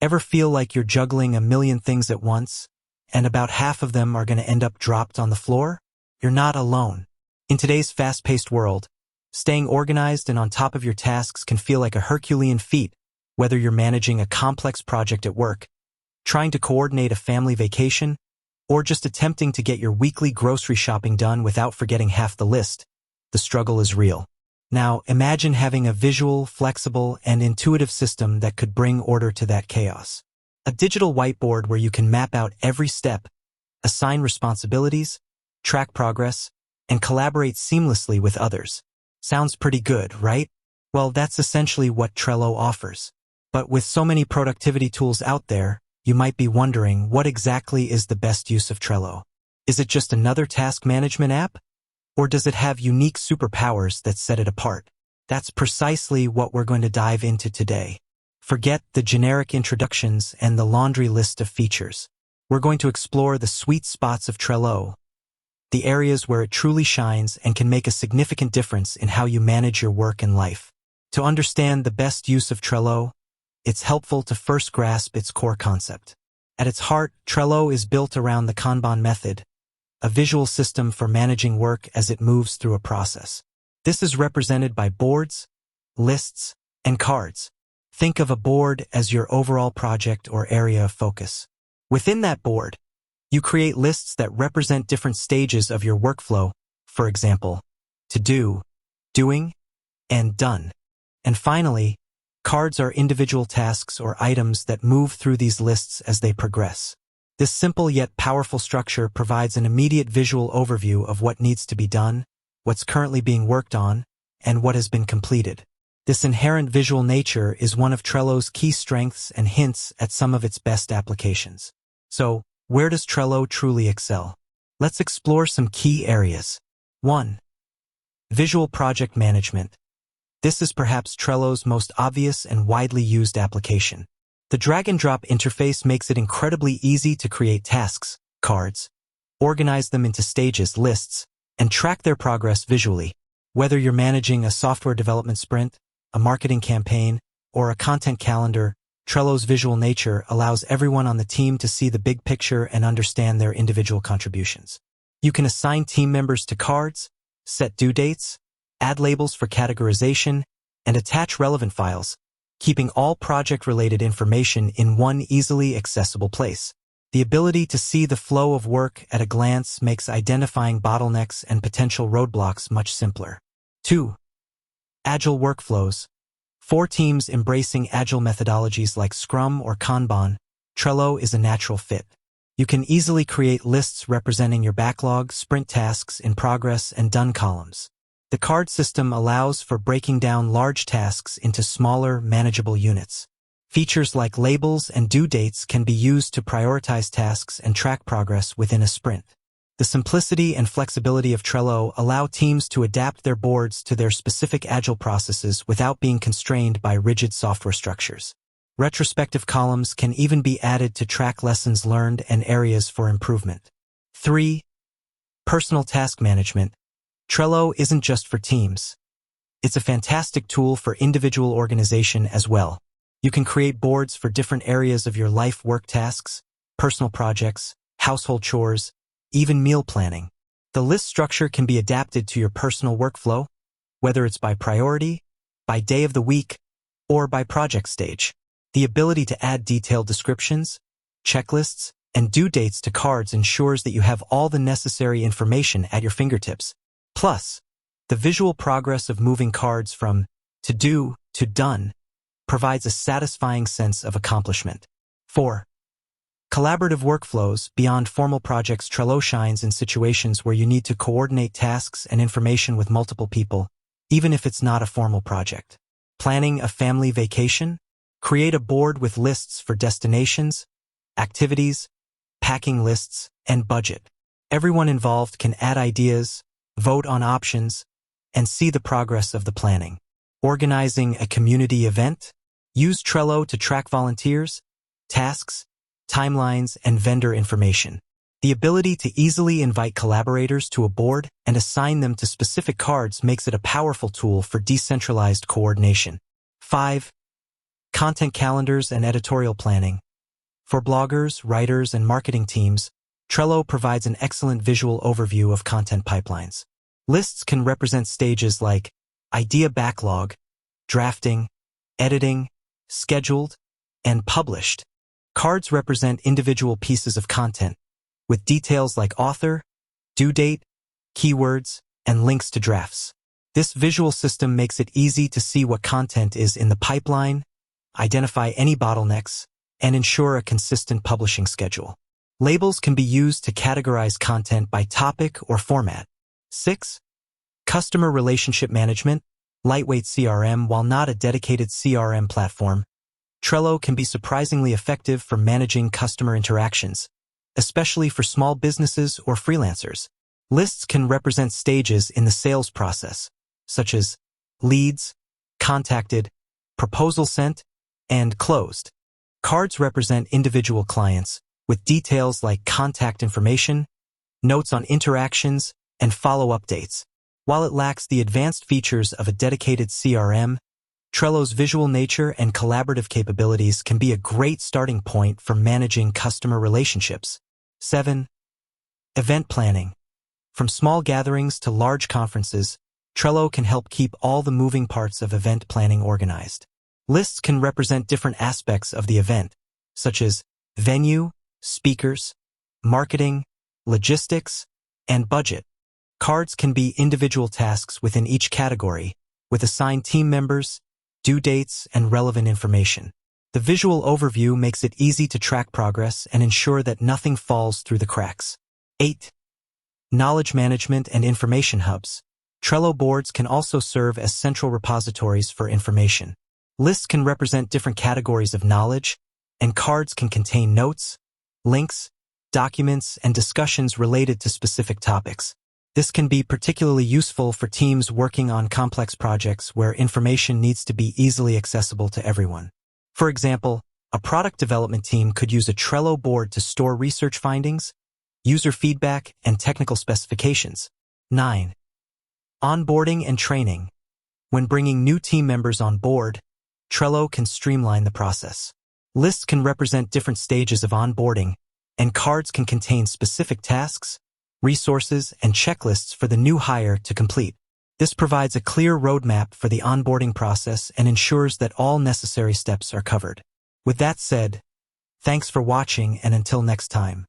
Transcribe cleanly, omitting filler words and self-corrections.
Ever feel like you're juggling a million things at once, and about half of them are going to end up dropped on the floor? You're not alone. In today's fast-paced world, staying organized and on top of your tasks can feel like a Herculean feat, whether you're managing a complex project at work, trying to coordinate a family vacation, or just attempting to get your weekly grocery shopping done without forgetting half the list. The struggle is real. Now, imagine having a visual, flexible, and intuitive system that could bring order to that chaos. A digital whiteboard where you can map out every step, assign responsibilities, track progress, and collaborate seamlessly with others. Sounds pretty good, right? Well, that's essentially what Trello offers. But with so many productivity tools out there, you might be wondering, what exactly is the best use of Trello? Is it just another task management app? Or does it have unique superpowers that set it apart? That's precisely what we're going to dive into today. Forget the generic introductions and the laundry list of features. We're going to explore the sweet spots of Trello, the areas where it truly shines and can make a significant difference in how you manage your work and life. To understand the best use of Trello, it's helpful to first grasp its core concept. At its heart, Trello is built around the Kanban method, a visual system for managing work as it moves through a process. This is represented by boards, lists, and cards. Think of a board as your overall project or area of focus. Within that board, you create lists that represent different stages of your workflow, for example, to do, doing, and done. And finally, cards are individual tasks or items that move through these lists as they progress. This simple yet powerful structure provides an immediate visual overview of what needs to be done, what's currently being worked on, and what has been completed. This inherent visual nature is one of Trello's key strengths and hints at some of its best applications. So, where does Trello truly excel? Let's explore some key areas. 1. Visual project management. This is perhaps Trello's most obvious and widely used application. The drag-and-drop interface makes it incredibly easy to create tasks, cards, organize them into stages, lists, and track their progress visually. Whether you're managing a software development sprint, a marketing campaign, or a content calendar, Trello's visual nature allows everyone on the team to see the big picture and understand their individual contributions. You can assign team members to cards, set due dates, add labels for categorization, and attach relevant files, keeping all project-related information in one easily accessible place. The ability to see the flow of work at a glance makes identifying bottlenecks and potential roadblocks much simpler. 2. Agile workflows. For teams embracing agile methodologies like Scrum or Kanban, Trello is a natural fit. You can easily create lists representing your backlog, sprint tasks in progress, and done columns. The card system allows for breaking down large tasks into smaller, manageable units. Features like labels and due dates can be used to prioritize tasks and track progress within a sprint. The simplicity and flexibility of Trello allow teams to adapt their boards to their specific agile processes without being constrained by rigid software structures. Retrospective columns can even be added to track lessons learned and areas for improvement. 3. Personal task management. Trello isn't just for teams. It's a fantastic tool for individual organization as well. You can create boards for different areas of your life: work tasks, personal projects, household chores, even meal planning. The list structure can be adapted to your personal workflow, whether it's by priority, by day of the week, or by project stage. The ability to add detailed descriptions, checklists, and due dates to cards ensures that you have all the necessary information at your fingertips. Plus, the visual progress of moving cards from to do to done provides a satisfying sense of accomplishment. 4. Collaborative workflows. Beyond formal projects, Trello shines in situations where you need to coordinate tasks and information with multiple people, even if it's not a formal project. Planning a family vacation? Create a board with lists for destinations, activities, packing lists, and budget. Everyone involved can add ideas, vote on options, and see the progress of the planning. Organizing a community event? Use Trello to track volunteers, tasks, timelines, and vendor information. The ability to easily invite collaborators to a board and assign them to specific cards makes it a powerful tool for decentralized coordination. 5. Content calendars and editorial planning. For bloggers, writers, and marketing teams, Trello provides an excellent visual overview of content pipelines. Lists can represent stages like idea backlog, drafting, editing, scheduled, and published. Cards represent individual pieces of content, with details like author, due date, keywords, and links to drafts. This visual system makes it easy to see what content is in the pipeline, identify any bottlenecks, and ensure a consistent publishing schedule. Labels can be used to categorize content by topic or format. 6. Customer relationship management. Lightweight CRM. While not a dedicated CRM platform, Trello can be surprisingly effective for managing customer interactions, especially for small businesses or freelancers. Lists can represent stages in the sales process, such as leads, contacted, proposal sent, and closed. Cards represent individual clients, with details like contact information, notes on interactions, and follow-up dates. While it lacks the advanced features of a dedicated CRM, Trello's visual nature and collaborative capabilities can be a great starting point for managing customer relationships. 7. Event planning. From small gatherings to large conferences, Trello can help keep all the moving parts of event planning organized. Lists can represent different aspects of the event, such as venue, speakers, marketing, logistics, and budget. Cards can be individual tasks within each category, with assigned team members, due dates, and relevant information. The visual overview makes it easy to track progress and ensure that nothing falls through the cracks. 8. Knowledge management and information hubs. Trello boards can also serve as central repositories for information. Lists can represent different categories of knowledge, and cards can contain notes, links, documents, and discussions related to specific topics. This can be particularly useful for teams working on complex projects where information needs to be easily accessible to everyone. For example, a product development team could use a Trello board to store research findings, user feedback, and technical specifications. 9. Onboarding and training. When bringing new team members on board, Trello can streamline the process. Lists can represent different stages of onboarding, and cards can contain specific tasks, resources, and checklists for the new hire to complete. This provides a clear roadmap for the onboarding process and ensures that all necessary steps are covered. With that said, thanks for watching, and until next time.